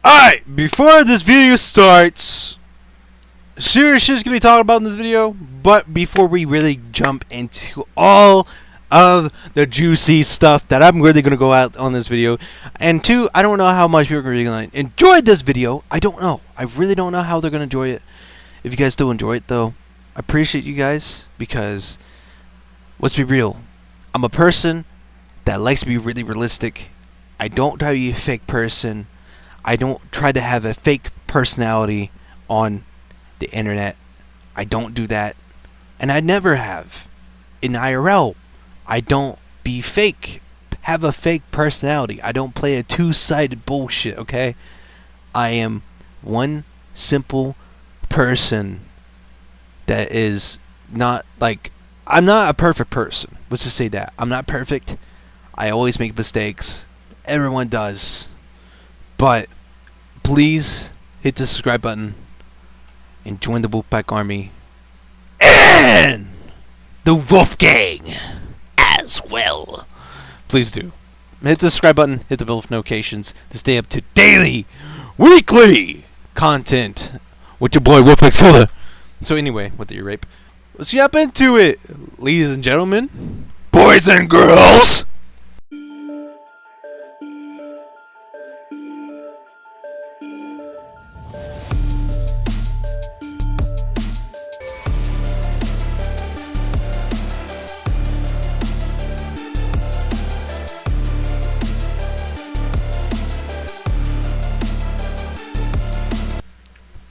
Alright, before this video starts, serious shit's gonna be talking about in this video, but before we really jump into all of the juicy stuff that I'm really gonna go out on this video, and two, I don't know how much people are really gonna enjoy this video. I don't know. I really don't know how they're gonna enjoy it. If you guys still enjoy it though, I appreciate you guys, because let's be real. I'm a person that likes to be really realistic. I don't try to be a fake person. I don't try to have a fake personality on the internet. I don't do that. And I never have. In IRL, I don't be fake. Have a fake personality. I don't play a two-sided bullshit, okay? I am one simple person that is not like... I'm not a perfect person. Let's just say that. I'm not perfect. I always make mistakes. Everyone does. But please hit the subscribe button and join the Wolfpack Army and the Wolf Gang as well. Please do. Hit the subscribe button, hit the bell notifications to stay up to daily, weekly content with your boy Wolfpack Killer. So anyway, with the ear rape, let's jump into it, ladies and gentlemen, boys and girls.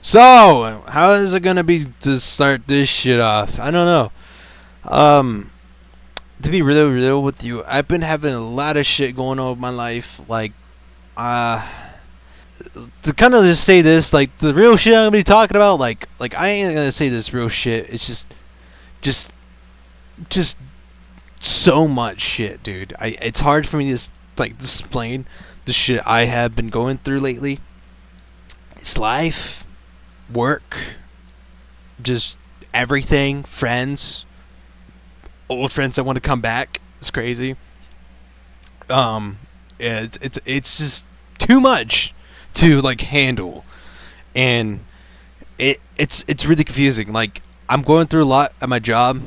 So, how is it gonna be to start this shit off? I don't know. To be really real with you, I've been having a lot of shit going on with my life. Like, to kind of just say this, like, the real shit I'm gonna be talking about, like I ain't gonna say this real shit. It's just so much shit, dude. It's hard for me to, like, explain the shit I have been going through lately. It's life. Work, just everything, friends, old friends that want to come back. It's crazy. It's just too much to, like, handle, and it's really confusing. Like, I'm going through a lot at my job,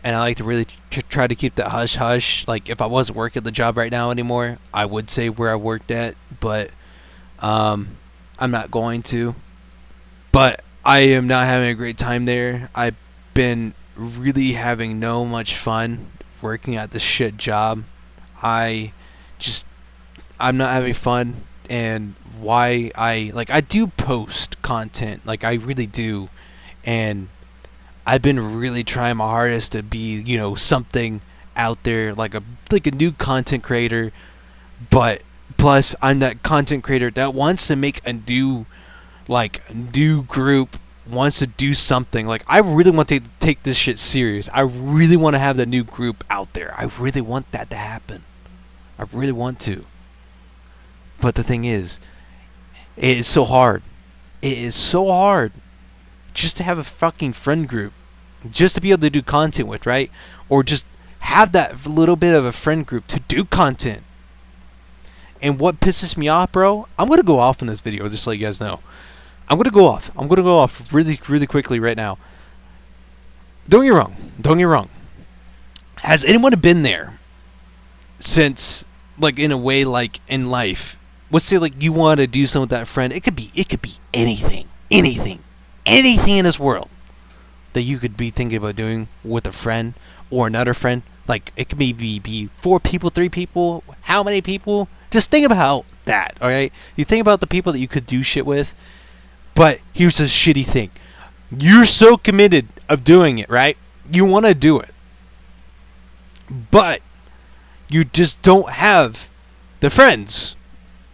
and I like to really try to keep that hush hush. Like, if I wasn't working the job right now anymore, I would say where I worked at, but I'm not going to. But I am not having a great time there. I've been really having no much fun working at this shit job. I'm not having fun, and I do post content, like I really do, and I've been really trying my hardest to be, something out there, like a new content creator. But plus, I'm that content creator that wants to make a new group, wants to do something. Like, I really want to take this shit serious. I really want to have the new group out there. I really want that to happen. I really want to. But the thing is, it is so hard. It is so hard just to have a fucking friend group, just to be able to do content with, right? Or just have that little bit of a friend group to do content. And what pisses me off, bro, I'm going to go off in this video, just to let you guys know. I'm going to go off really, really quickly right now. Don't get me wrong. Has anyone been there since, like, in a way, like, in life? Let's say, like, you want to do something with that friend. It could be anything in this world that you could be thinking about doing with a friend or another friend. Like, it could maybe be 4 people, 3 people, how many people? Just think about that, alright? You think about the people that you could do shit with. But here's the shitty thing. You're so committed of doing it, right? You want to do it. But you just don't have the friends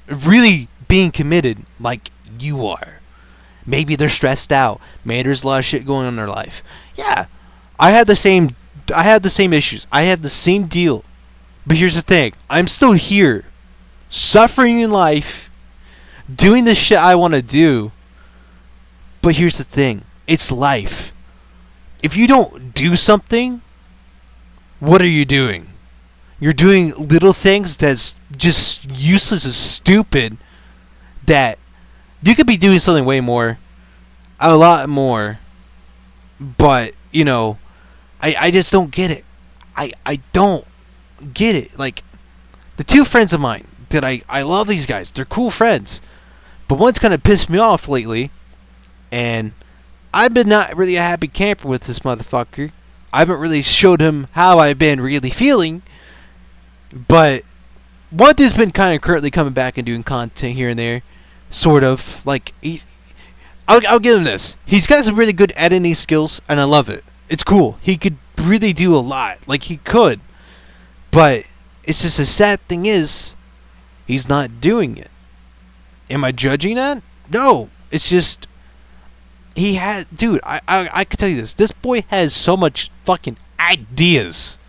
really being committed like you are. Maybe they're stressed out. Maybe there's a lot of shit going on in their life. Yeah, I had the same issues. I have the same deal. But here's the thing. I'm still here, suffering in life, doing the shit I want to do. But here's the thing. It's life. If you don't do something, what are you doing? You're doing little things that's just useless and stupid that you could be doing something way more, a lot more, but I just don't get it. I don't get it. Like, the two friends of mine that I love these guys. They're cool friends. But one's kind of pissed me off lately. And I've been not really a happy camper with this motherfucker. I haven't really showed him how I've been really feeling. But one dude's been kind of currently coming back and doing content here and there. Sort of. Like, I'll give him this. He's got some really good editing skills, and I love it. It's cool. He could really do a lot. Like, he could. But it's just the sad thing is, he's not doing it. Am I judging that? No. It's just, he has, dude, I can tell you this. This boy has so much fucking ideas.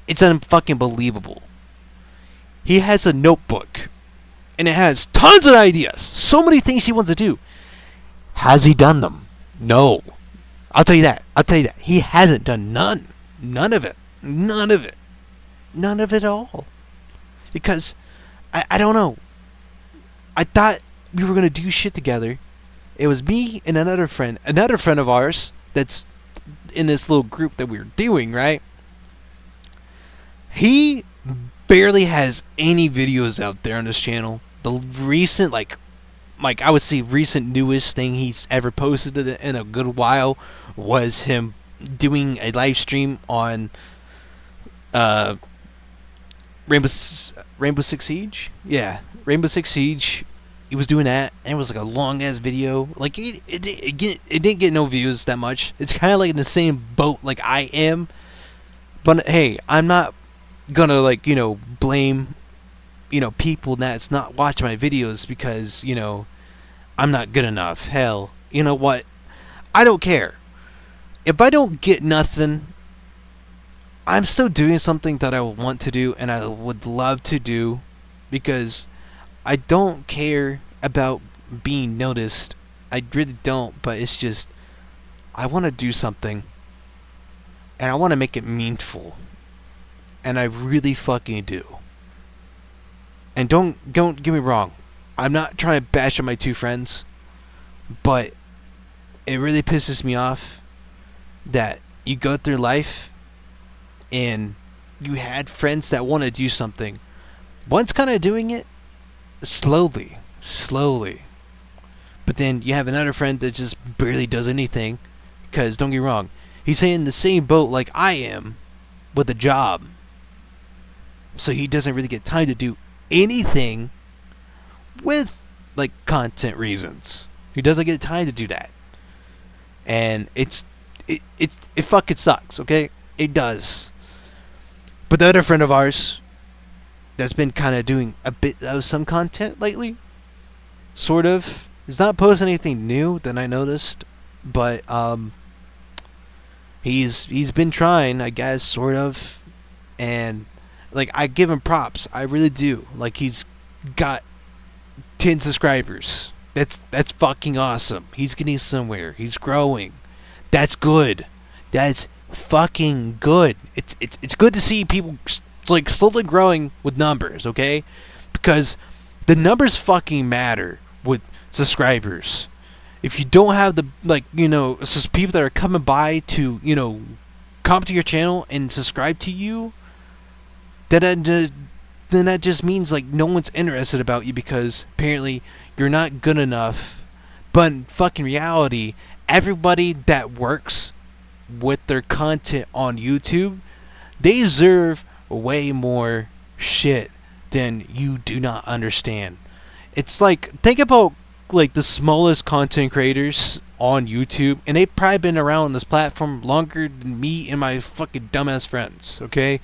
It's unfucking believable. He has a notebook, and it has tons of ideas. So many things he wants to do. Has he done them? No. I'll tell you that. He hasn't done none. None of it. None of it. None of it at all. Because, I don't know. I thought we were going to do shit together. It was me and another friend of ours that's in this little group that we were doing, right? He barely has any videos out there on this channel. The recent, like I would say recent newest thing he's ever posted in a good while was him doing a live stream on Rainbow Six Siege? Yeah, Rainbow Six Siege. He was doing that, and it was like a long ass video. Like, it didn't get no views that much. It's kind of like in the same boat like I am. But hey, I'm not gonna blame people that's not watching my videos because I'm not good enough. Hell, you know what? I don't care. If I don't get nothing, I'm still doing something that I want to do and I would love to do, because I don't care about being noticed. I really don't, but it's just, I want to do something and I want to make it meaningful. And I really fucking do. And don't get me wrong. I'm not trying to bash on my two friends, but it really pisses me off that you go through life and you had friends that want to do something. One's kind of doing it slowly. But then you have another friend that just barely does anything, because don't get me wrong, he's in the same boat like I am with a job. So he doesn't really get time to do anything with like content reasons. He doesn't get time to do that. And it fucking sucks, okay? It does. But the other friend of ours that's been kind of doing a bit of some content lately, sort of. He's not posting anything new that I noticed, but he's been trying, I guess, sort of. And like, I give him props. I really do. Like, he's got 10 subscribers. That's fucking awesome. He's getting somewhere. He's growing. That's good. That's fucking good. It's good to see people like slowly growing with numbers, okay? Because the numbers fucking matter with subscribers. If you don't have the it's just people that are coming by to come to your channel and subscribe to you, then that just means like no one's interested about you because apparently you're not good enough. But in fucking reality, everybody that works with their content on YouTube, they deserve way more shit than you do not understand. It's like, think about like the smallest content creators on YouTube, and they've probably been around on this platform longer than me and my fucking dumbass friends, okay?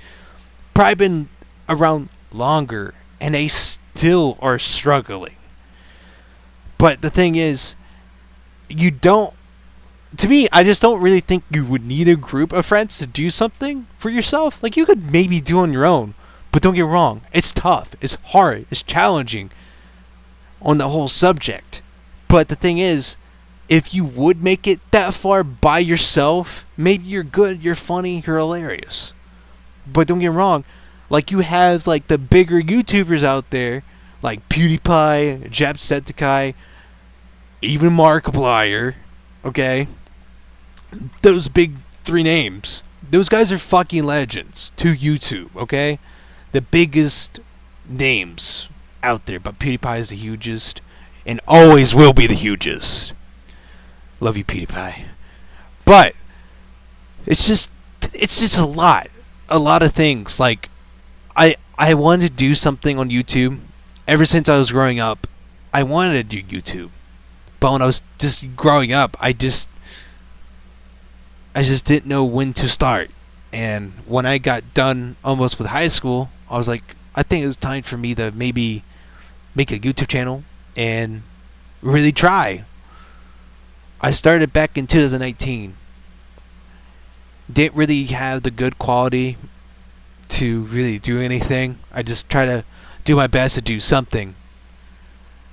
Probably been around longer, and they still are struggling. But the thing is, to me, I just don't really think you would need a group of friends to do something for yourself. Like, you could maybe do on your own, but don't get me wrong, it's tough, it's hard, it's challenging on the whole subject. But the thing is, if you would make it that far by yourself, maybe you're good, you're funny, you're hilarious. But don't get me wrong, like, you have like the bigger YouTubers out there like PewDiePie, Jacksepticeye, even Markiplier, okay? Those big three names. Those guys are fucking legends to YouTube, okay? The biggest names out there, but PewDiePie is the hugest and always will be the hugest. Love you, PewDiePie. But it's just a lot of things. Like I wanted to do something on YouTube ever since I was growing up. I wanted to do YouTube, but when I was just growing up, I just didn't know when to start. And when I got done almost with high school, I was like, I think it was time for me to maybe make a YouTube channel and really try. I started back in 2019. Didn't really have the good quality to really do anything. I just try to do my best to do something.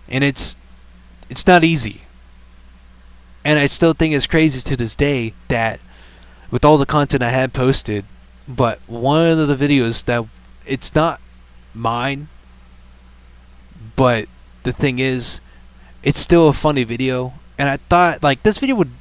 And it's not easy. And I still think it's crazy to this day that with all the content I had posted, but one of the videos that it's not mine, but the thing is, it's still a funny video. And I thought, like, this video would,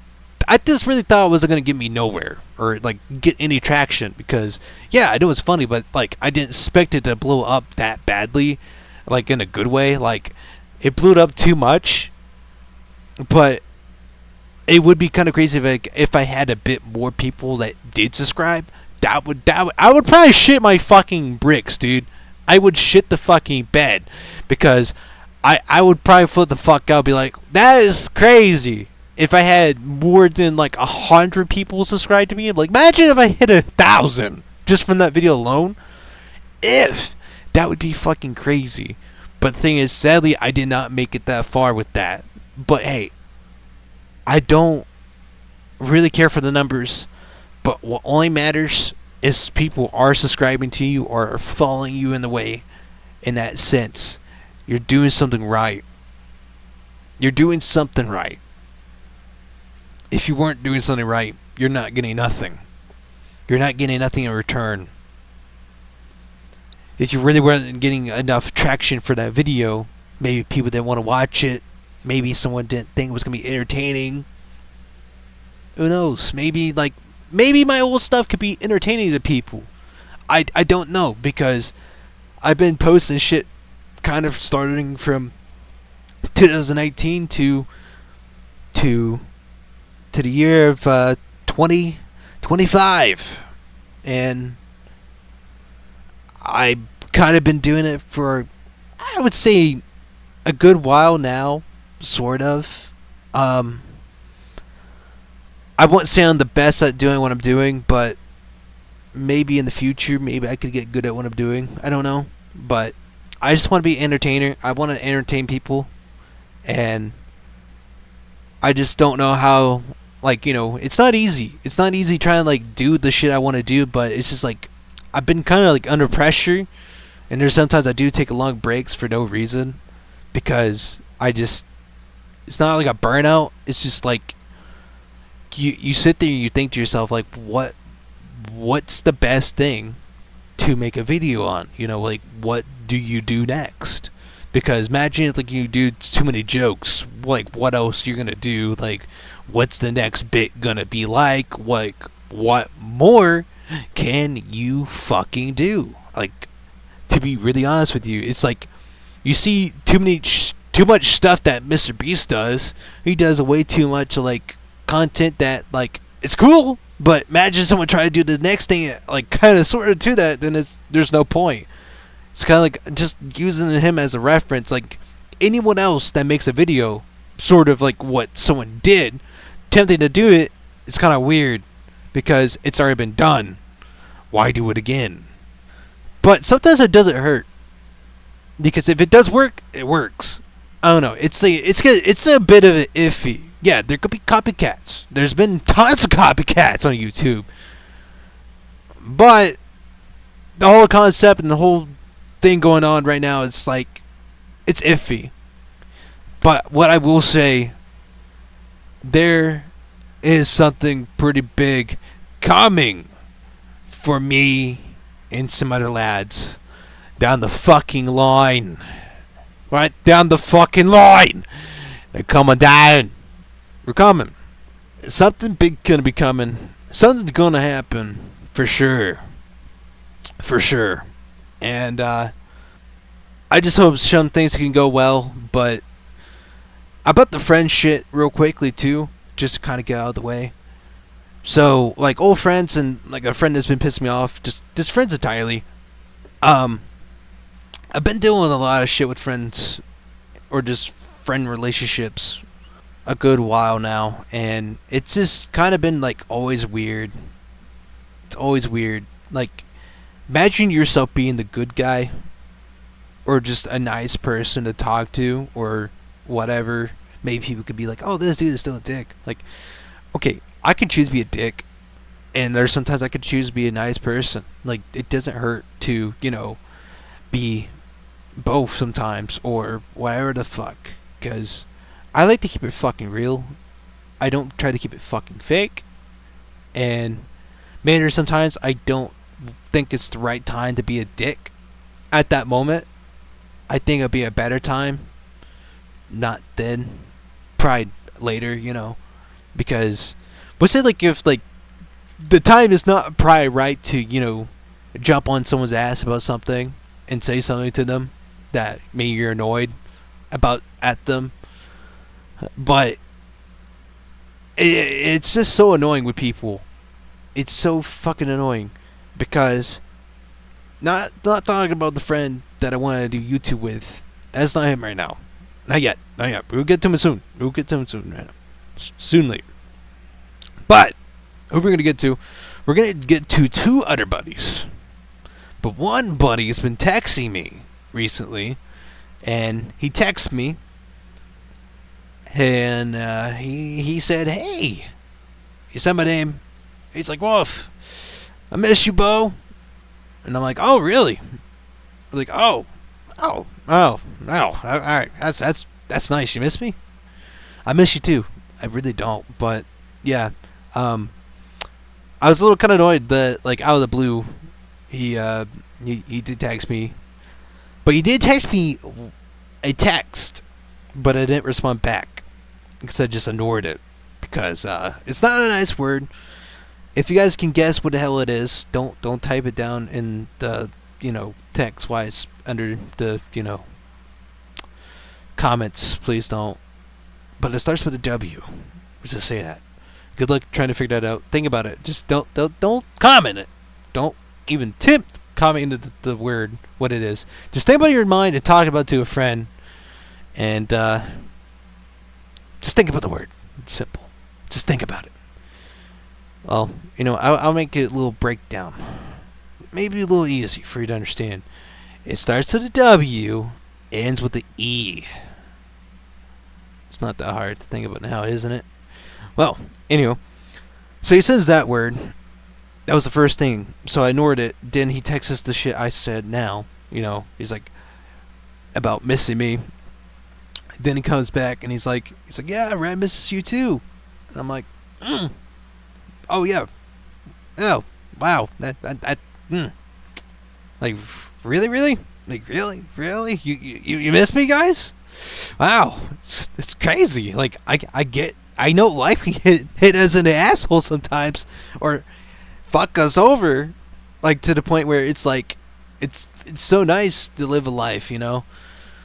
I just really thought it wasn't going to get me nowhere or, like, get any traction because, yeah, I know it's funny, but, like, I didn't expect it to blow up that badly, like, in a good way. Like, it blew it up too much, but it would be kind of crazy if I had a bit more people that did subscribe. I would probably shit my fucking bricks, dude. I would shit the fucking bed because I would probably flip the fuck out, be like, that is crazy. If I had more than like 100 people subscribe to me, I'm like, imagine if I hit 1,000 just from that video alone. That would be fucking crazy. But the thing is, sadly, I did not make it that far with that. But hey, I don't really care for the numbers. But what only matters is people are subscribing to you or are following you in the way. In that sense, you're doing something right. You're doing something right. If you weren't doing something right, you're not getting nothing. You're not getting nothing in return. If you really weren't getting enough traction for that video, maybe people didn't want to watch it. Maybe someone didn't think it was going to be entertaining. Who knows? Maybe my old stuff could be entertaining to people. I don't know, because I've been posting shit kind of starting from 2019 to the year of 2025, and I've kind of been doing it for, I would say, a good while now, sort of. I won't say I'm the best at doing what I'm doing, but maybe in the future, maybe I could get good at what I'm doing. I don't know, but I just want to be an entertainer. I want to entertain people, and I just don't know how, it's not easy. It's not easy trying to, do the shit I want to do, but it's just, I've been kind of, under pressure, and there's sometimes I do take long breaks for no reason, because it's not like a burnout. It's just, you sit there and you think to yourself, what's the best thing to make a video on? What do you do next? Because imagine if you do too many jokes, what else you're gonna do? What's the next bit gonna be like? What more can you fucking do? To be really honest with you, it's you see too much stuff that Mr. Beast does. He does way too much content that it's cool, but imagine someone try to do the next thing kind of sort of to that, then there's no point. It's kind of just using him as a reference. Anyone else that makes a video sort of what someone did, attempting to do it, it's kind of weird because it's already been done. Why do it again? But sometimes it doesn't hurt, because if it does work, it works. I don't know. It's a bit of an iffy. Yeah, there could be copycats. There's been tons of copycats on YouTube. But the whole concept and the whole thing going on right now, it's it's iffy. But what I will say, there is something pretty big coming for me and some other lads down the fucking line. Right down the fucking line. They're coming down. We're coming. Something big gonna be coming. Something's gonna happen for sure. For sure. And I just hope some things can go well. But about the friend shit, real quickly too, just to kind of get out of the way. So like old friends and like a friend that's been pissing me off, just friends entirely. I've been dealing with a lot of shit with friends, or just friend relationships, a good while now, and it's just kind of been like always weird. It's always weird. Like, imagine yourself being the good guy, or just a nice person to talk to, or whatever. Maybe people could be like, "Oh, this dude is still a dick." Like, okay, I could choose to be a dick, and there's sometimes I could choose to be a nice person. Like, it doesn't hurt to, be both sometimes, or whatever the fuck. Because I like to keep it fucking real. I don't try to keep it fucking fake. And maybe sometimes I don't think it's the right time to be a dick at that moment. I think it'll be a better time. Not then. Probably later, because what's it like if like the time is not probably right to jump on someone's ass about something and say something to them that maybe you're annoyed about at them, but it's just so annoying with people. It's so fucking annoying because not talking about the friend that I want to do YouTube with. That's not him right now. Not yet. We'll get to him soon. Right now. Soon later. But who we're gonna get to? We're gonna get to two other buddies. But one buddy has been texting me recently, and he texted me, and he said, "Hey," he said my name. He's like, "Wolf, I miss you, Bo." And I'm like, "Oh, really?" I'm like, "Oh, all right, that's nice. You miss me? I miss you too. I really don't, but yeah." I was a little kind of annoyed that, like, out of the blue, he did text me, but he did text me a text, but I didn't respond back because I just ignored it because it's not a nice word. If you guys can guess what the hell it is, don't type it down in the text wise under the comments, please don't. But it starts with a W. Let's just say that. Good luck trying to figure that out. Think about it. Just don't comment it. Don't even attempt comment into the word what it is. Just think about it in your mind and talk about it to a friend, and just think about the word. It's simple. Just think about it. Well, I'll make it a little breakdown. Maybe a little easy for you to understand. It starts with a W, ends with the E. It's not that hard to think about now, isn't it? Well, anyway, so he says that word. That was the first thing. So I ignored it. Then he texts us the shit I said now. He's like, about missing me. Then he comes back and he's like, "Yeah, Red misses you too." And I'm like, "Oh yeah, oh wow, that. Like, really, like really, you miss me, guys? Wow, it's crazy. Like I know life can hit us in the asshole sometimes, or fuck us over, like to the point where it's like, it's so nice to live a life,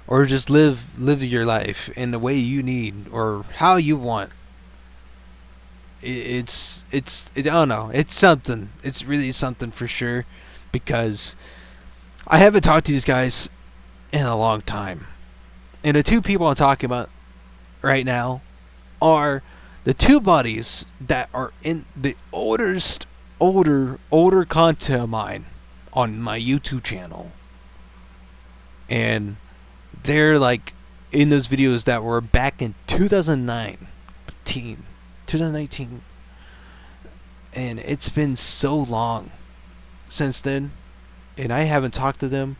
or just live your life in the way you need or how you want. It's I don't know. It's something. It's really something for sure, because I haven't talked to these guys in a long time, and the two people I'm talking about right now are the two buddies that are in the older content of mine on my YouTube channel, and they're like in those videos that were back in 2019, and it's been so long since then, and I haven't talked to them,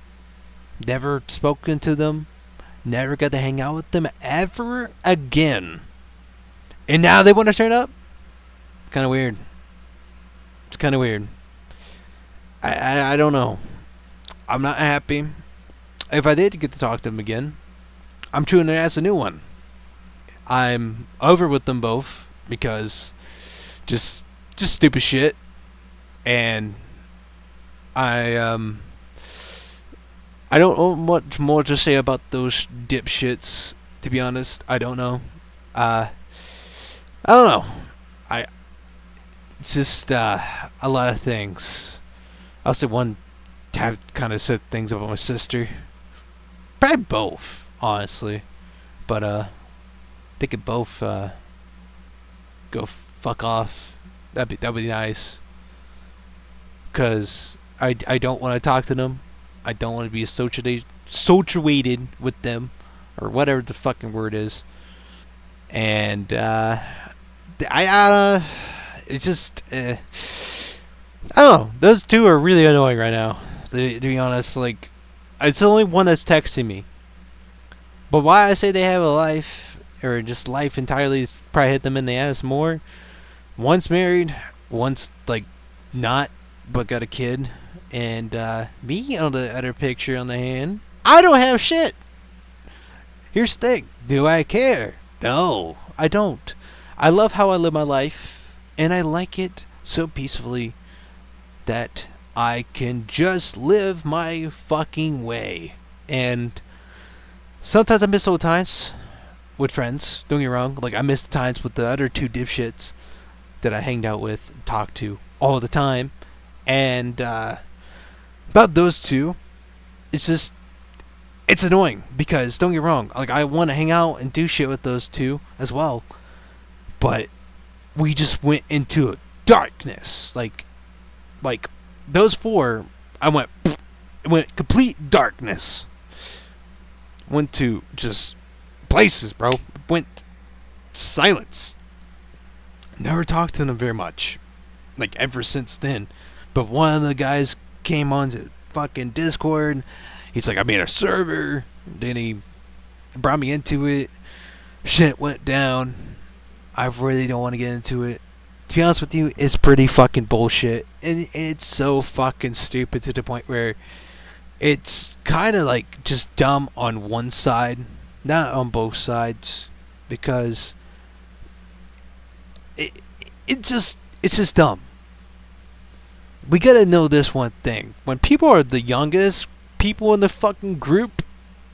never spoken to them, never got to hang out with them ever again. And now they want to turn up? Kind of weird. It's kind of weird. I don't know. I'm not happy. If I did get to talk to them again, I'm treating it as a new one. I'm over with them both because just just stupid shit, and I I don't know much more to say about those dipshits. To be honest, I don't know. Uh, I don't know. I It's just a lot of things. I'll say one have kind of said things about my sister. Probably both, honestly. But they could both go fuck off. That'd be nice. Cause I don't want to talk to them. I don't want to be associated with them, or whatever the fucking word is. And I it's just I don't know. Those two are really annoying right now. To be honest, like it's the only one that's texting me. But why I say they have a life, or just life entirely, is probably hit them in the ass more. One's married, one's like not, but got a kid, and me on the other picture on the hand, I don't have shit. Here's the thing: do I care? No, I don't. I love how I live my life, and I like it so peacefully that I can just live my fucking way. And sometimes I miss old times with friends. Don't get me wrong. Like, I miss the times with the other two dipshits that I hanged out with and talked to all the time. And about those two, it's just, it's annoying because, don't get me wrong, like, I want to hang out and do shit with those two as well. But we just went into a darkness. Like those four, I went complete darkness. Went to just places, bro. Went silence. Never talked to them very much, like ever since then. But one of the guys came on to fucking Discord. He's like, I made a server. Then he brought me into it. Shit went down. I really don't want to get into it. To be honest with you, it's pretty fucking bullshit. And it's so fucking stupid to the point where it's kind of like just dumb on one side, not on both sides, because it's just dumb. We gotta know this one thing: when people are the youngest, people in the fucking group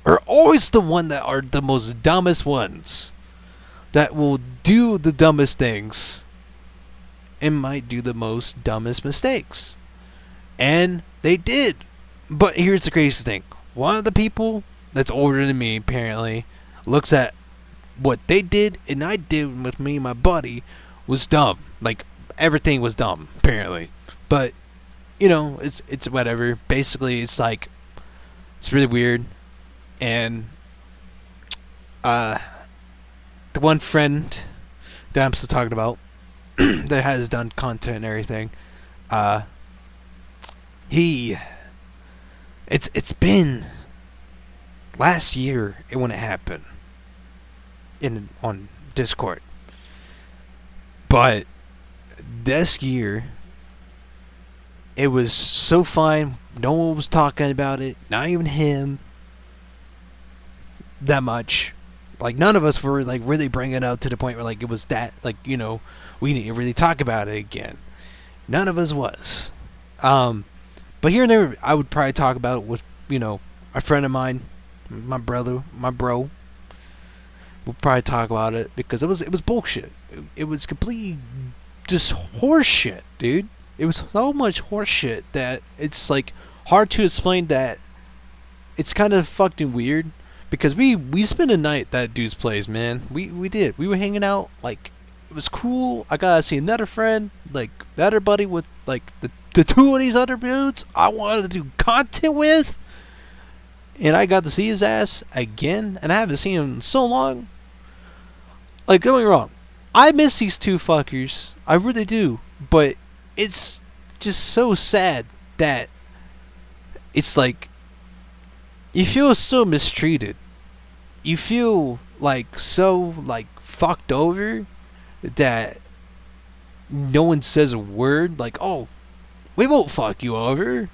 are always the one that are the most dumbest ones, that will do the dumbest things and might do the most dumbest mistakes. And they did. But here's the crazy thing. One of the people that's older than me, apparently, looks at what they did and I did with me and my buddy was dumb. Like, everything was dumb, apparently. But, you know, it's whatever. Basically, it's like, it's really weird. And, the one friend that I'm still talking about that has done content and everything, he it's been last year when it happened on Discord. But this year it was so fine, no one was talking about it, not even him that much. Like, none of us were like really bringing it up to the point where like it was that, like, you know, we didn't really talk about it again. None of us was. But here and there, I would probably talk about it with, you know, a friend of mine, my brother, my bro. We'll probably talk about it because it was bullshit. It was completely just horseshit, dude. It was so much horseshit that it's like hard to explain. That it's kind of fucking weird. Because we spent a night at that dude's place, man. We did. We were hanging out. Like, it was cool. I got to see another friend. Like, the other buddy with, like, the two of these other dudes I wanted to do content with. And I got to see his ass again. And I haven't seen him in so long. Like, don't get me wrong. I miss these two fuckers. I really do. But it's just so sad that it's like, you feel so mistreated. You feel like so like fucked over that no one says a word. Like, oh, we won't fuck you over.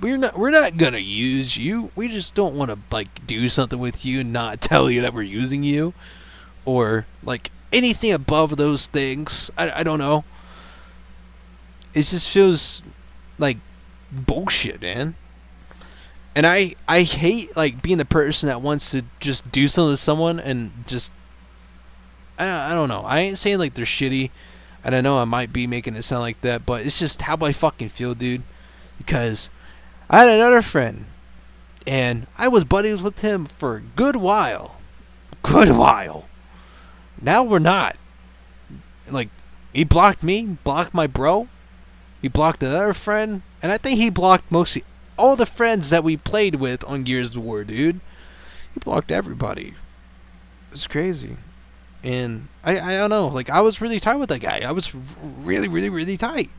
we're not gonna use you. We just don't want to like do something with you and not tell you that we're using you, or like anything above those things. I don't know. It just feels like bullshit, man. And I hate like being the person that wants to just do something to someone and just I don't know. I ain't saying like they're shitty, and I know I might be making it sound like that, but it's just how I fucking feel, dude. Because I had another friend, and I was buddies with him for a good while. Good while. Now we're not. Like, he blocked me, blocked my bro, he blocked another friend, and I think he blocked mostly all the friends that we played with on Gears of War, dude. He blocked everybody. It's crazy. And I don't know, like, I was really tight with that guy. I was really, really, really tight.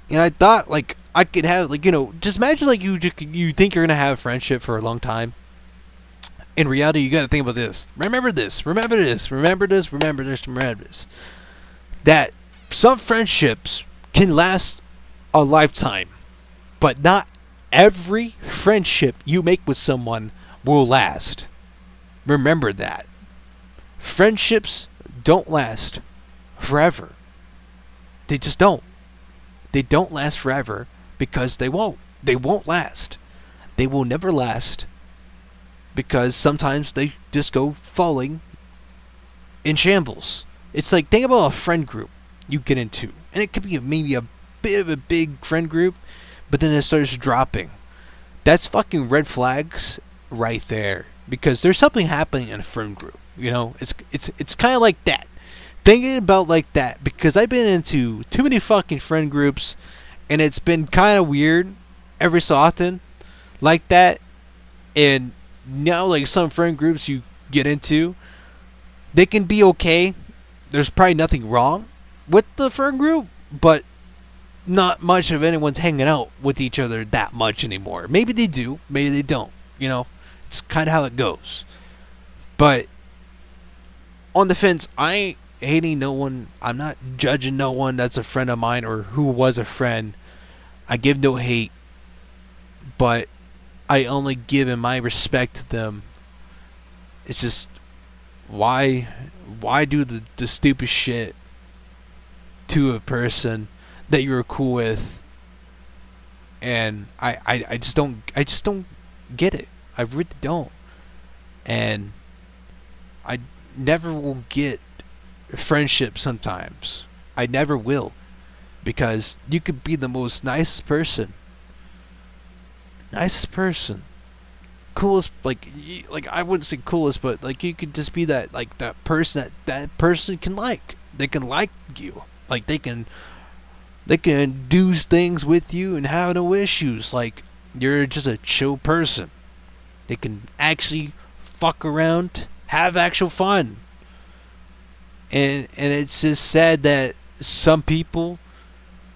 And I thought, like, I could have, like, just imagine, like, you think you're going to have a friendship for a long time. In reality, you got to think about this. Remember this. Remember this. Remember this. Remember this. Remember this. That some friendships can last a lifetime, but not every friendship you make with someone will last. Remember that. Friendships don't last forever. They just don't. They don't last forever because they won't. They won't last. They will never last because sometimes they just go falling in shambles. It's like, think about a friend group you get into, and it could be maybe a bit of a big friend group, but then it starts dropping. That's fucking red flags right there, because there's something happening in a friend group. It's kind of like that. Thinking about like that, because I've been into too many fucking friend groups, and it's been kind of weird every so often like that. And now, like, some friend groups you get into, they can be okay. There's probably nothing wrong with the friend group, but not much of anyone's hanging out with each other that much anymore. Maybe they do, maybe they don't. It's kind of how it goes. But on the fence, I ain't hating no one. I'm not judging no one that's a friend of mine or who was a friend. I give no hate, but I only give in my respect to them. It's just, why do the stupid shit to a person that you're cool with? And I just don't get it. I really don't. And I never will get friendship sometimes. I never will. Because you could be the most nicest person. Coolest, like I wouldn't say coolest, but like you could just be that, like, that person that person can like. They can like you. Like they can do things with you and have no issues. Like, you're just a chill person. They can actually fuck around, have actual fun. And it's just sad that some people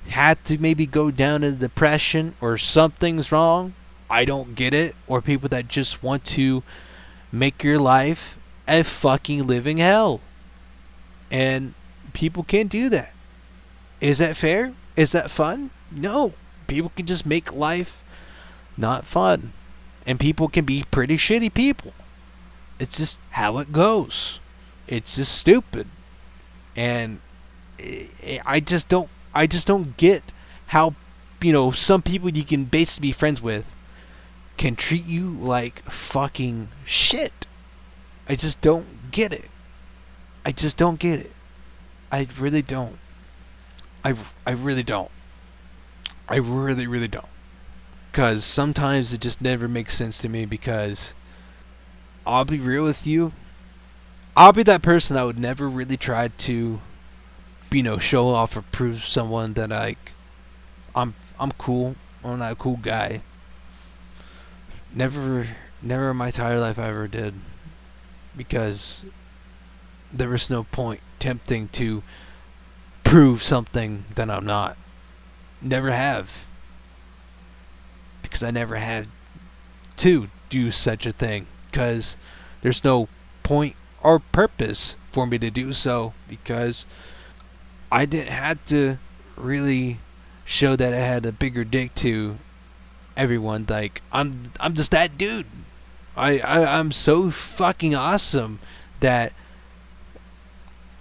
had to maybe go down into depression or something's wrong. I don't get it. Or people that just want to make your life a fucking living hell. And people can't do that. Is that fair? Is that fun? No. People can just make life not fun. And people can be pretty shitty people. It's just how it goes. It's just stupid. And I just don't get how, some people you can basically be friends with can treat you like fucking shit. I just don't get it. I just don't get it. I really don't. I really don't. I really, really don't. Because sometimes it just never makes sense to me, because I'll be real with you. I'll be that person that would never really try to, show off or prove someone that I'm cool. I'm not a cool guy. Never in my entire life I ever did. Because there was no point attempting to prove something that I'm not. Never have. Because I never had to do such a thing. Because there's no point or purpose for me to do so. Because I didn't have to really show that I had a bigger dick to everyone like I'm just that dude. I'm so fucking awesome that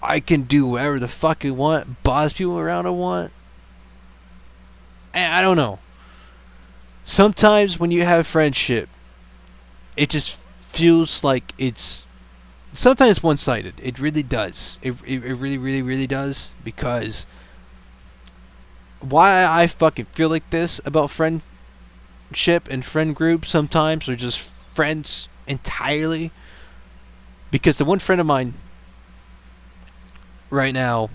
I can do whatever the fuck I want, boss people around I want. And I don't know. Sometimes when you have friendship, it just feels like it's sometimes one-sided. It really does. It really, really, really does. Because why I fucking feel like this about friendship and friend groups sometimes, or just friends entirely, because the one friend of mine right now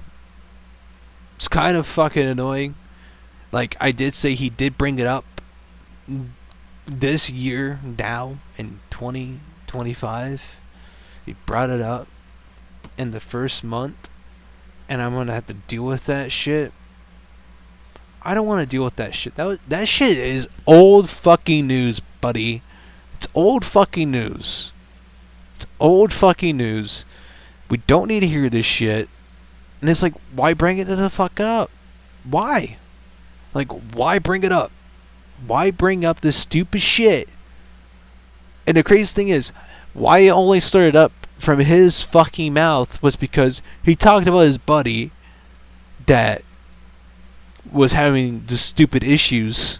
is kind of fucking annoying. Like, I did say he did bring it up this year now in 2025. He brought it up in the first month, and I'm gonna have to deal with that shit. I don't want to deal with that shit. That shit is old fucking news, buddy. It's old fucking news. It's old fucking news. We don't need to hear this shit. And it's like, why bring it to the fuck up? Why? Like, why bring it up? Why bring up this stupid shit? And the crazy thing is, why it only started up from his fucking mouth was because he talked about his buddy that was having the stupid issues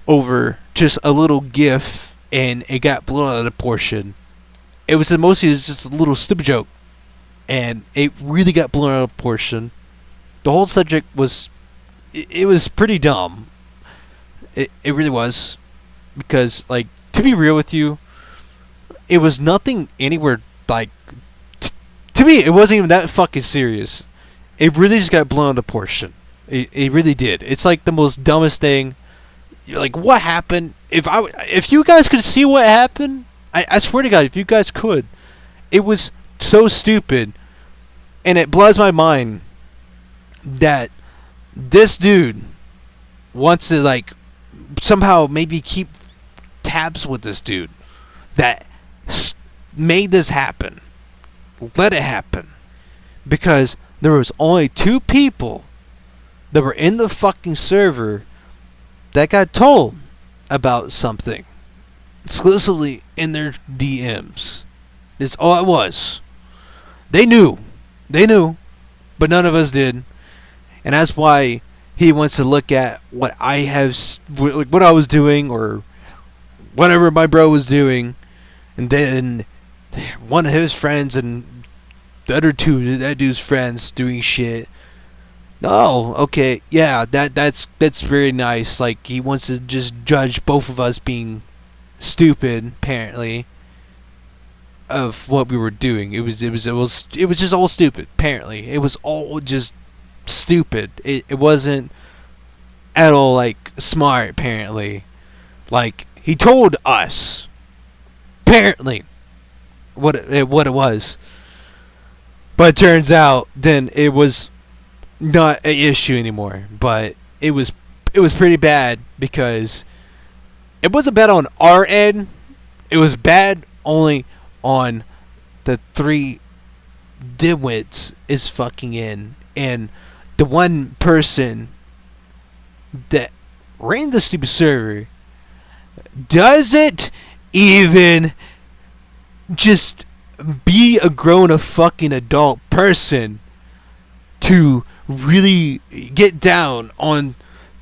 over just a little gif, and it got blown out of proportion. It was just a little stupid joke, and it really got blown out of proportion. The whole subject was, it was pretty dumb. It really was, because, like, to be real with you, it was nothing anywhere, like, to me, it wasn't even that fucking serious. It really just got blown out of proportion. It really did. It's like the most dumbest thing. You're like, what happened? If you guys could see what happened, I swear to God, if you guys could, it was so stupid, and it blows my mind that this dude wants to, like, somehow maybe keep tabs with this dude that made this happen. Let it happen, because there was only 2 people that were in the fucking server that got told about something exclusively in their DMs. That's all it was. They knew, but none of us did, and that's why he wants to look at what what I was doing, or whatever my bro was doing, and then one of his friends and the other 2 that dude's friends doing shit. Oh, okay, yeah, that's very nice. Like, he wants to just judge both of us being stupid, apparently, of what we were doing. It was just all stupid. Apparently, it was all just stupid. It wasn't at all, like, smart. Apparently, like, he told us, apparently, what it was, but it turns out then it was not an issue anymore. But it was pretty bad, because it wasn't bad on our end. It was bad only on the 3 dimwits is fucking in, and the one person that ran the stupid server doesn't even just be a grown fucking adult person to really get down on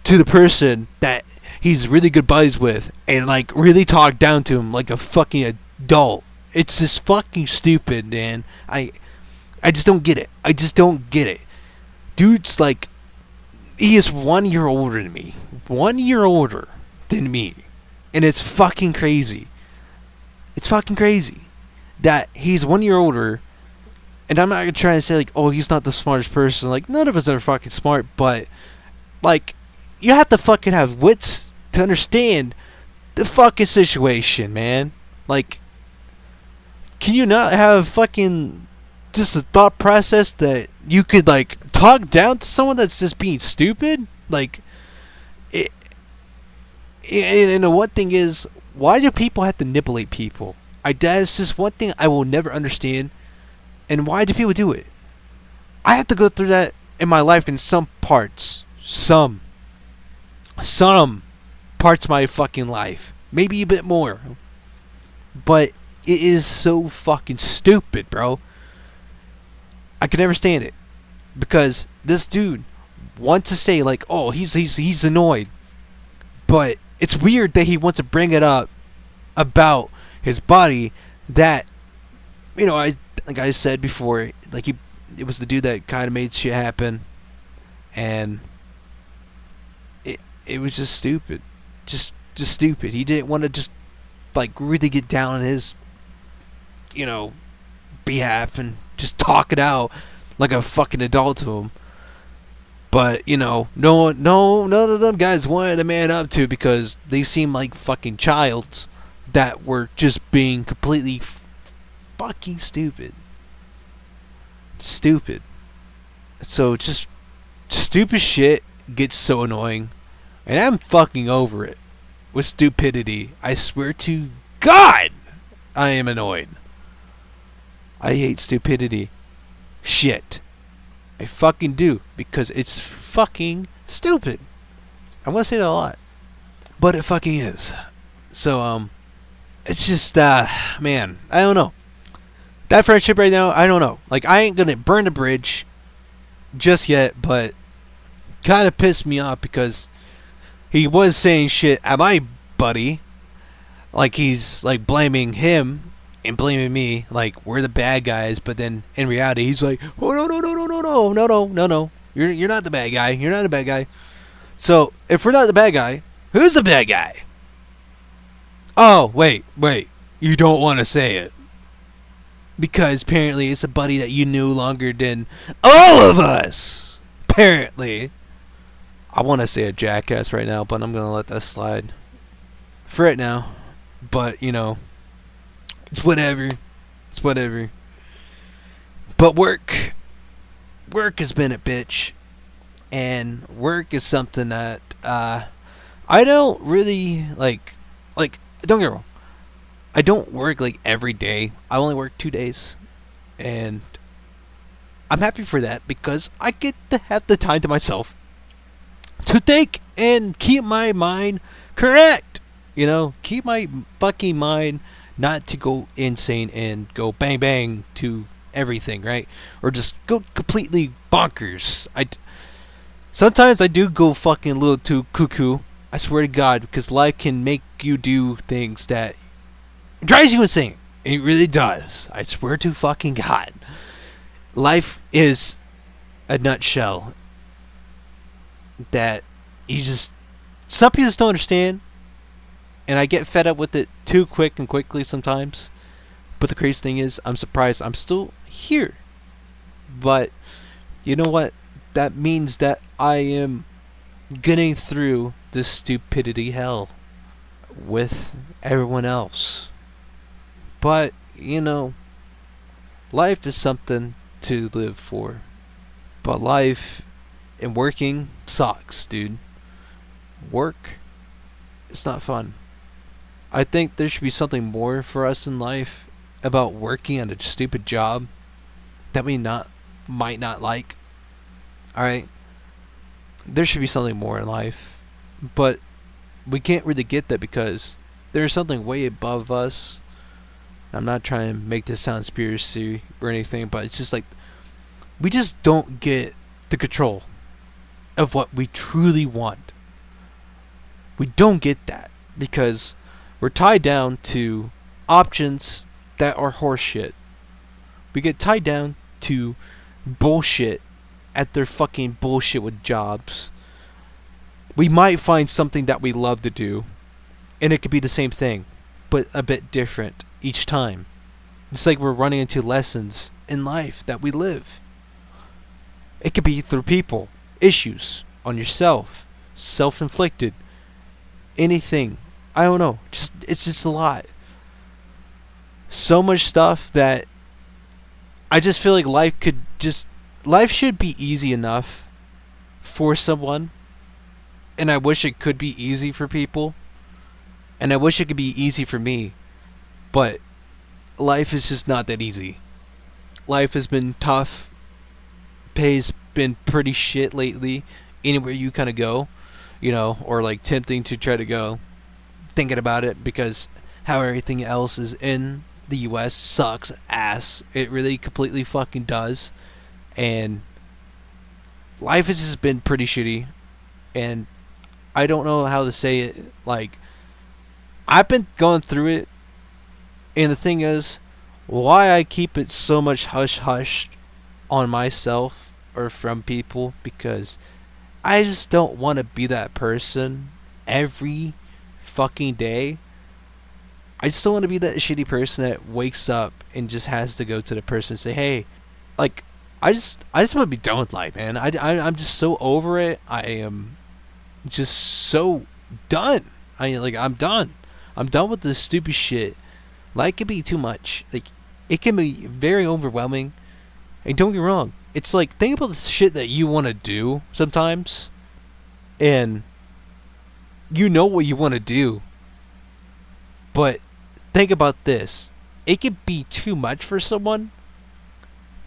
to the person that he's really good buddies with, and, like, really talk down to him like a fucking adult. It's just fucking stupid, man. I just don't get it. I just don't get it. Dude's like, he is 1 year older than me. 1 year older than me. And it's fucking crazy. It's fucking crazy that he's 1 year older. And I'm not gonna try to say, like, oh, he's not the smartest person. Like, none of us are fucking smart, but, like, you have to fucking have wits to understand the fucking situation, man. Like, can you not have fucking just a thought process that you could, like, talk down to someone that's just being stupid? Like, and the one thing is, why do people have to manipulate people? That's just one thing I will never understand. And why do people do it? I have to go through that in my life in some parts. Some. parts of my fucking life. Maybe a bit more. But it is so fucking stupid, bro. I can never stand it. Because this dude wants to say, like, oh, he's annoyed. But it's weird that he wants to bring it up about his body that, you know, like I said before, like it was the dude that kind of made shit happen. And it was just stupid. Just stupid. He didn't want to just, like, really get down on his, you know, behalf and just talk it out like a fucking adult to him. But, you know, none of them guys wanted to man up to, because they seemed like fucking childs that were just being completely fucking stupid. Stupid. So just stupid shit gets so annoying. And I'm fucking over it. With stupidity. I swear to God, I am annoyed. I hate stupidity. Shit. I fucking do. Because it's fucking stupid. I'm gonna say that a lot. But it fucking is. So, it's just, man, I don't know. That friendship right now, I don't know. Like, I ain't gonna burn the bridge just yet, but kind of pissed me off because he was saying shit at my buddy. Like, he's, like, blaming him and blaming me. Like, we're the bad guys, but then in reality, he's like, oh, no. You're not the bad guy. You're not a bad guy. So, if we're not the bad guy, who's the bad guy? Oh, wait. You don't want to say it. Because apparently it's a buddy that you knew longer than all of us. Apparently. I want to say a jackass right now, but I'm going to let that slide for right now. But, you know, it's whatever. But work has been a bitch. And work is something that I don't really like, don't get me wrong. I don't work like every day. I only work 2 days. And I'm happy for that because I get to have the time to myself to think and keep my mind correct. You know, keep my fucking mind not to go insane and go bang bang to everything, right? Or just go completely bonkers. Sometimes I do go fucking a little too cuckoo. I swear to God, because life can make you do things that drives you insane. It really does. I swear to fucking God. Life is a nutshell that some people just don't understand. And I get fed up with it too quickly sometimes. But the crazy thing is, I'm surprised I'm still here. But you know what? That means that I am getting through this stupidity hell with everyone else. But, you know, life is something to live for. But life and working sucks, dude. Work, it's not fun. I think there should be something more for us in life about working on a stupid job that we might not like. Alright? There should be something more in life. But we can't really get that because there's something way above us. I'm not trying to make this sound conspiracy or anything, but it's just like we just don't get the control of what we truly want. We don't get that because we're tied down to options that are horseshit. We get tied down to bullshit at their fucking bullshit with jobs. We might find something that we love to do, and it could be the same thing, but a bit different each time. It's like we're running into lessons in life that we live. It could be through people, issues on yourself, self-inflicted, anything. I don't know. It's just a lot. So much stuff that I just feel like life should be easy enough for someone. And I wish it could be easy for people. And I wish it could be easy for me. But life is just not that easy. Life has been tough. Pay's been pretty shit lately. Anywhere you kind of go. or like tempting to try to go, thinking about it, because how everything else is in the US sucks ass. It really completely fucking does. And life has just been pretty shitty. And I don't know how to say it. Like, I've been going through it. And the thing is, why I keep it so much hush hush on myself or from people, because I just don't want to be that person every fucking day. I just don't want to be that shitty person that wakes up and just has to go to the person and say, hey, like, I just want to be done with life, man. I'm just so over it. I am just so done. I'm done. I'm done with this stupid shit. Life can be too much. Like, it can be very overwhelming. And don't get me wrong, it's like, think about the shit that you want to do sometimes, and you know what you want to do, but think about this. It could be too much for someone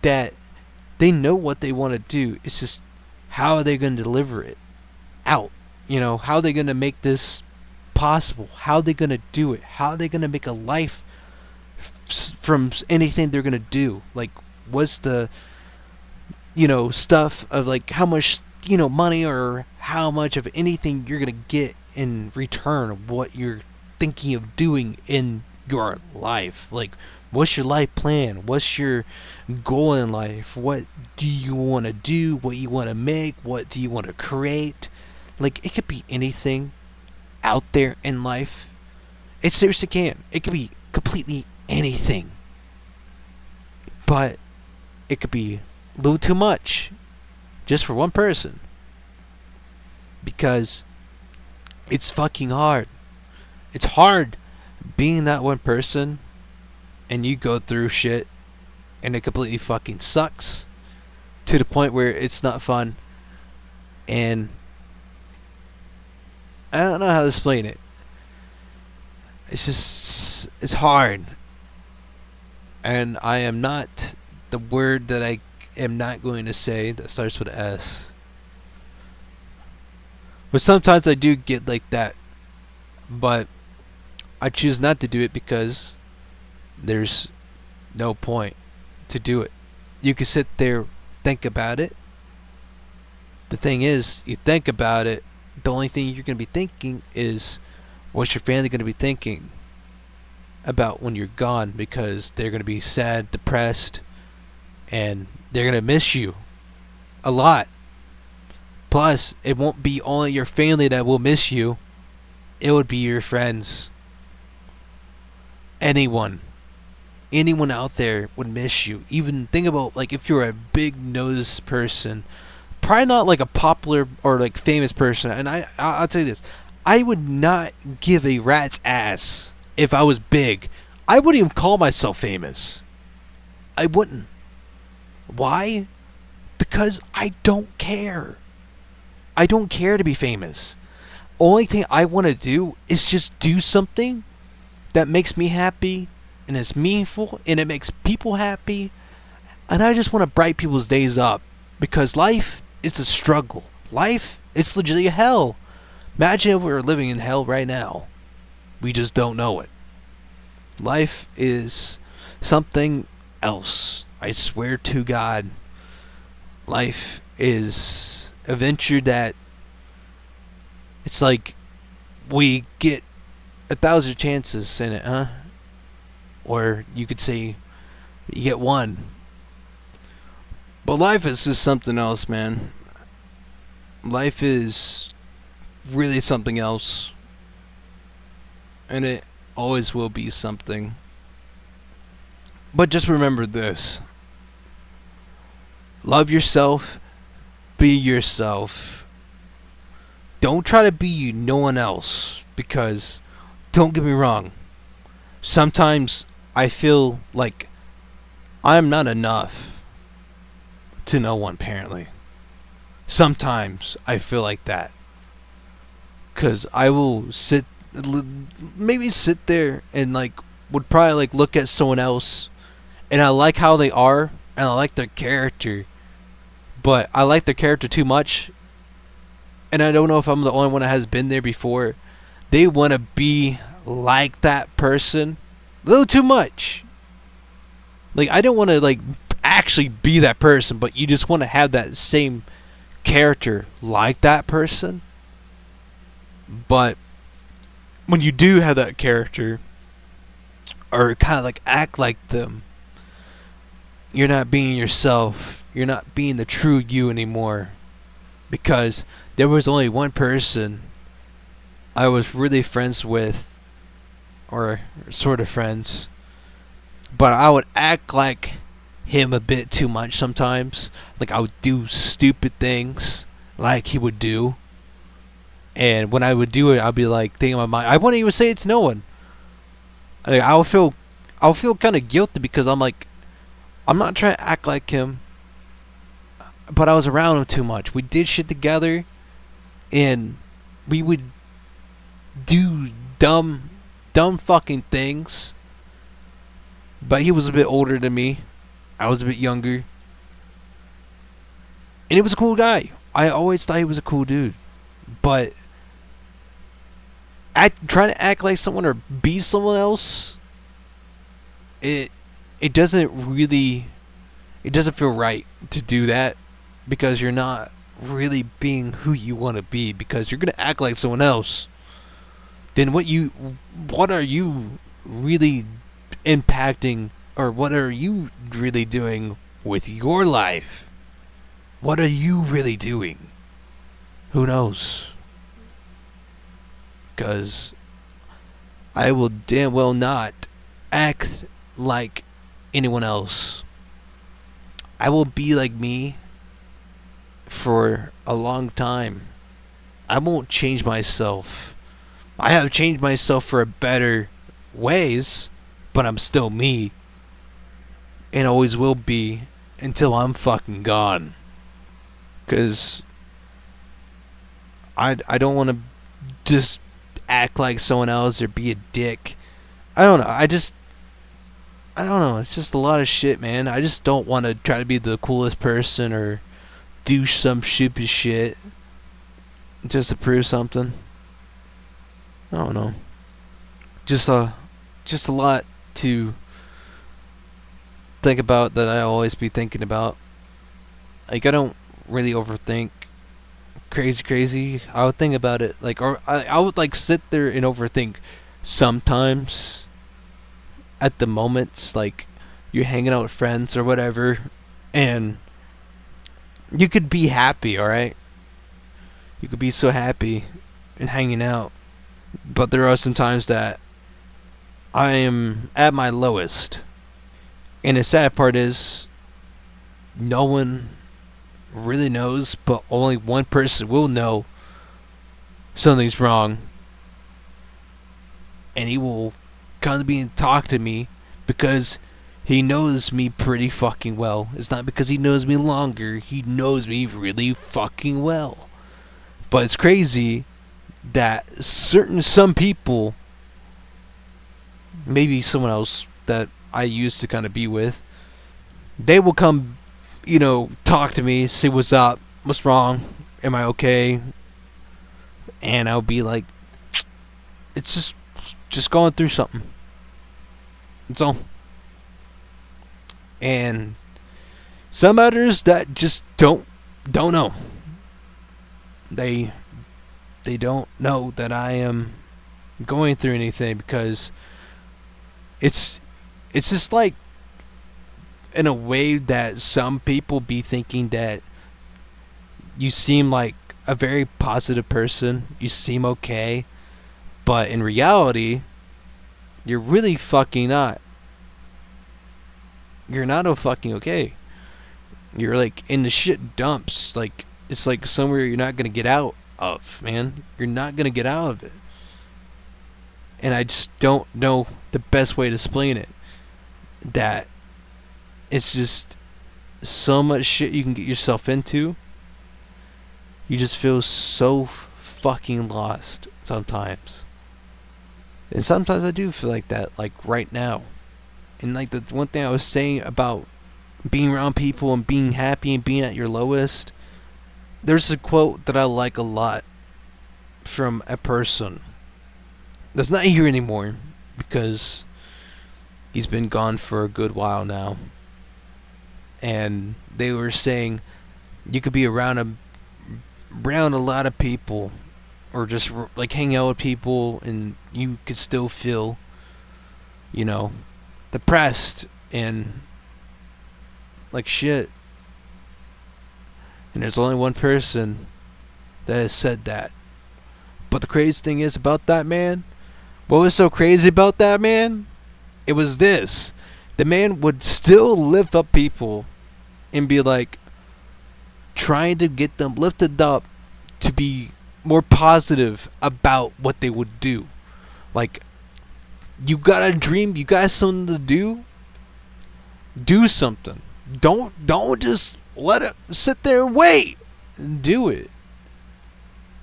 that they know what they want to do. It's just, how are they going to deliver it out? How are they going to make this possible? How are they going to do it? How are they going to make a life from anything they're going to do? Like, what's the stuff of, like, how much money or how much of anything you're gonna get in return of what you're thinking of doing in your life? Like, what's your life plan? What's your goal in life? What do you want to do? What you want to make? What do you want to create? Like, it could be anything out there in life. It seriously can. It could be completely anything, but it could be a little too much just for one person, because it's fucking hard. It's hard being that one person, and you go through shit and it completely fucking sucks to the point where it's not fun. And I don't know how to explain it. It's hard. And I am not, the word that I am not going to say that starts with an S. But sometimes I do get like that. But I choose not to do it because there's no point to do it. You can sit there, think about it. The thing is, you think about it, the only thing you're going to be thinking is, what's your family going to be thinking about when you're gone? Because they're going to be sad, depressed, and they're going to miss you a lot. Plus, it won't be only your family that will miss you. It would be your friends. Anyone out there would miss you. Even think about, like, if you're a big nose person, probably not like a popular or like famous person. And I'll tell you this, I would not give a rat's ass if I was big. I wouldn't even call myself famous. I wouldn't. Why? Because I don't care. I don't care to be famous. Only thing I want to do is just do something that makes me happy and is meaningful and it makes people happy. And I just want to brighten people's days up, because life is a struggle. Life, it's legitimately hell. Imagine if we were living in hell right now. We just don't know it. Life is something else. I swear to God. Life is a venture that, it's like we get 1,000 chances in it, huh? Or you could say you get one. But life is just something else, man. Life is really something else. And it always will be something. But just remember this. Love yourself. Be yourself. Don't try to be no one else. Because, don't get me wrong, sometimes I feel like I'm not enough to no one, apparently. Sometimes I feel like that. Because I will maybe sit there and like would probably like look at someone else, and I like how they are and I like their character, but I like their character too much, and I don't know if I'm the only one that has been there before. They want to be like that person a little too much. Like, I don't want to like actually be that person, but you just want to have that same character like that person. But when you do have that character, or kind of like act like them, you're not being yourself. You're not being the true you anymore. Because there was only one person I was really friends with, or sort of friends, but I would act like him a bit too much sometimes. Like, I would do stupid things like he would do. And when I would do it, I'd be like thinking in my mind, I wouldn't even say it to no one. Like, I'll feel kind of guilty because I'm like, I'm not trying to act like him, but I was around him too much. We did shit together, and we would do dumb fucking things. But he was a bit older than me. I was a bit younger. And he was a cool guy. I always thought he was a cool dude. But trying to act like someone or be someone else, it doesn't really, it doesn't feel right to do that, because you're not really being who you want to be, because you're going to act like someone else. Then what are you really impacting, or what are you really doing with your life? What are you really doing? Who knows? Because I will damn well not act like anyone else. I will be like me for a long time. I won't change myself. I have changed myself for better ways, but I'm still me. And always will be until I'm fucking gone. Because I don't want to just act like someone else or be a dick. I don't know. I don't know. It's just a lot of shit, man. I just don't want to try to be the coolest person or do some stupid shit just to prove something. I don't know. Just a lot to think about that I always be thinking about. Like, I don't really overthink crazy. I would think about it, like, or I would like sit there and overthink sometimes at the moments, like you're hanging out with friends or whatever, and you could be happy, alright? You could be so happy and hanging out, but there are some times that I am at my lowest. And the sad part is, no one really knows, but only one person will know something's wrong. And he will come to me and talk to me because he knows me pretty fucking well. It's not because he knows me longer, he knows me really fucking well. But it's crazy that some people, maybe someone else that I used to kind of be with, they will come, talk to me, say what's up, what's wrong, am I okay? And I'll be like, it's just going through something. That's all. And some others that just don't know. They don't know that I am going through anything, because it's just like, in a way that some people be thinking that you seem like a very positive person, you seem okay, but in reality, you're really fucking not. You're not fucking okay. You're like in the shit dumps. Like, it's like somewhere you're not gonna get out of, man. You're not gonna get out of it. And I just don't know the best way to explain it. That it's just so much shit you can get yourself into. You just feel so fucking lost sometimes. And sometimes I do feel like that, like right now. And like the one thing I was saying about being around people and being happy and being at your lowest, There's a quote that I like a lot from a person that's not here anymore because he's been gone for a good while now. And they were saying you could be around a lot of people or just like hang out with people and you could still feel, you know, depressed and like shit. And there's only one person that has said that. But the crazy thing is about that man, what was so crazy about that man? It was this. The man would still lift up people and be like trying to get them lifted up to be more positive about what they would do. Like, you got a dream, you got something to do something. Don't just let it sit there and wait. Do it.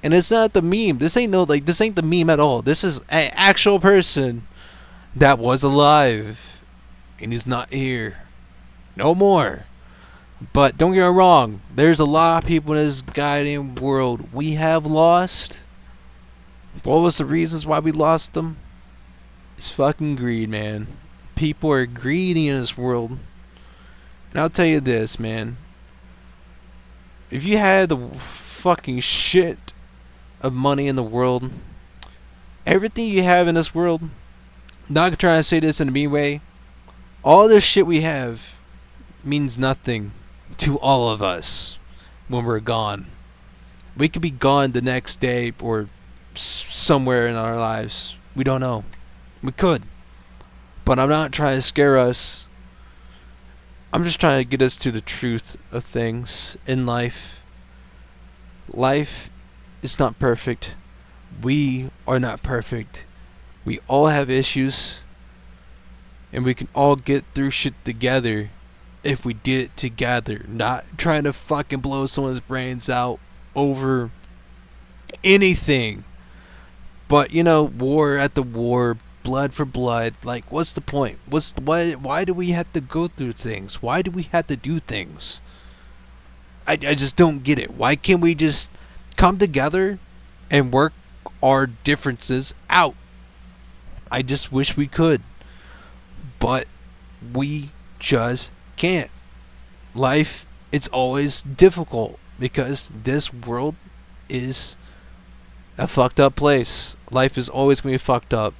And it's not the meme. This ain't the meme at all. This is an actual person that was alive and he's not here no more. But don't get me wrong, there's a lot of people in this goddamn world we have lost. What was the reasons why we lost them? It's fucking greed, man. People are greedy in this world. And I'll tell you this, man. If you had the fucking shit of money in the world, everything you have in this world, not trying to say this in a mean way, all this shit we have means nothing to all of us when we're gone. We could be gone the next day or somewhere in our lives. We don't know. We could. But I'm not trying to scare us. I'm just trying to get us to the truth of things in life. Life is not perfect. We are not perfect. We all have issues. And we can all get through shit together if we did it together. Not trying to fucking blow someone's brains out over anything. But, you know, war at the war, blood for blood. Like, what's the point? Why do we have to go through things? Why do we have to do things? I just don't get it. Why can't we just come together and work our differences out? I just wish we could. But we just can't. Life, it's always difficult because this world is a fucked up place. Life is always going to be fucked up.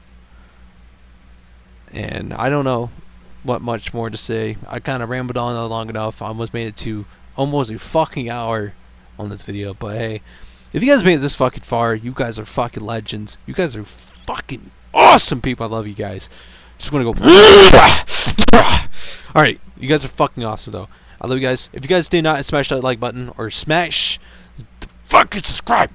And I don't know what much more to say. I kind of rambled on long enough. I almost made it to almost a fucking hour on this video. But hey, if you guys made it this fucking far, you guys are fucking legends. You guys are fucking awesome people. I love you guys. Just want to go. Alright, you guys are fucking awesome though. I love you guys. If you guys did not smash that like button or smash the fucking subscribe,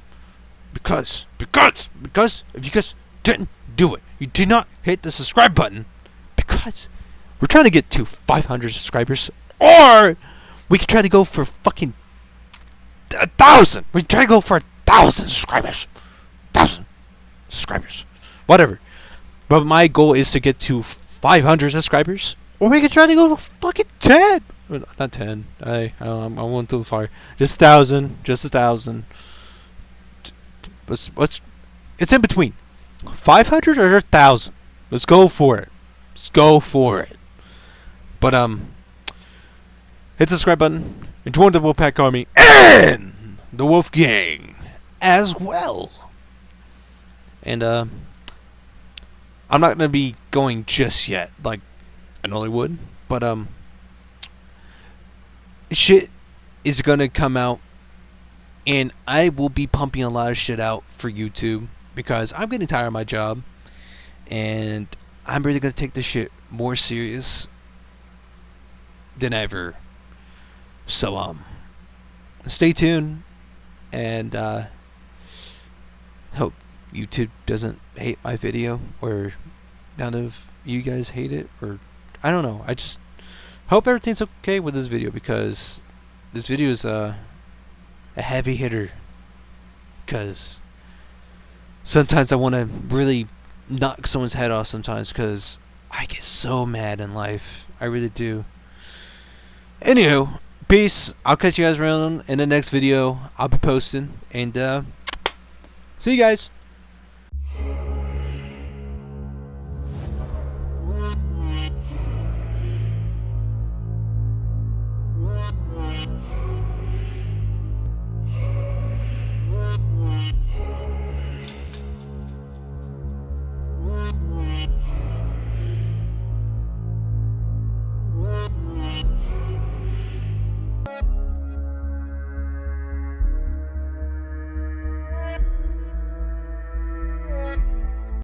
because if you guys didn't do it, you did not hit the subscribe button, because we're trying to get to 500 subscribers, or we could try to go for fucking 1,000. We try to go for 1,000 subscribers. 1,000 subscribers. Whatever. But my goal is to get to 500 subscribers, or we could try to go for fucking 10. Not 10. I went too far. Just 1,000. Just 1,000. It's in between 500 or 1,000. Let's go for it. Let's go for it. But hit the subscribe button and join the Wolfpack Army and the Wolf Gang as well. And I'm not gonna be going just yet, like I normally would, but shit is gonna come out, and I will be pumping a lot of shit out for YouTube because I'm getting tired of my job, and I'm really gonna take this shit more serious than ever. So stay tuned, and hope YouTube doesn't hate my video, or none of you guys hate it, or I don't know. I just hope everything's okay with this video, because this video is a heavy hitter, because sometimes I want to really knock someone's head off sometimes, because I get so mad in life. I really do. Anywho, Peace. I'll catch you guys around in the next video. I'll be posting. And see you guys.